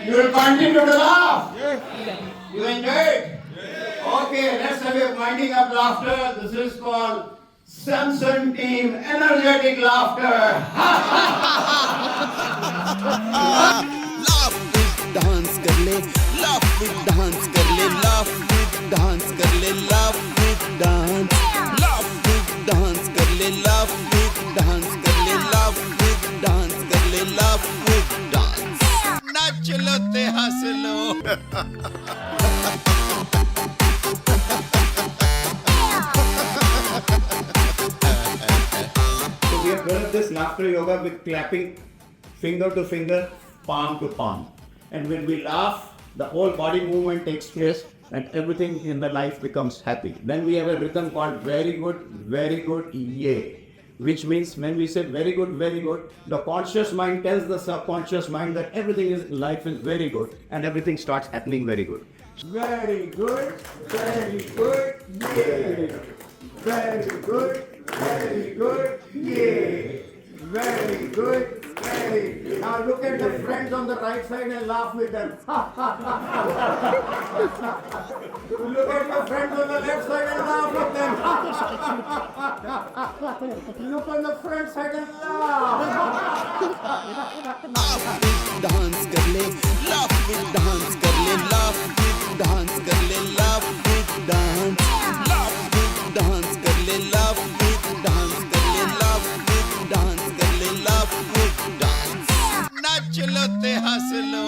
You will continue to laugh. You enjoy it? Okay, let's have a winding up laughter. This is called Samson Team Energetic Laughter. Laugh with dance कर ले, laugh with dance कर ले, laugh with dance कर ले, laugh with dance, laugh with dance कर ले, laugh with dance कर ले, laugh with dance कर ले, laugh with dance. नाच लो ते हंस लो. So we have developed this laughter yoga with clapping finger to finger, palm to palm. And when we laugh, the whole body movement takes place and everything in the life becomes happy. Then we have a rhythm called very good, yay. Which means when we say very good, the conscious mind tells the subconscious mind that everything in life is very good and everything starts happening very good. Very good, yay. Very good, yay. Very good. Now look at the friends on the right side and laugh with them. Look at your friends on the left side and laugh with them. Look on the front side and laugh. Laugh with dance कर ले, laugh with dance कर ले, laugh with dance कर ले, laugh with dance, laugh with dance कर ले, laugh with dance कर ले, laugh with dance कर ले, laugh with dance. नाच लो ते हंस लो.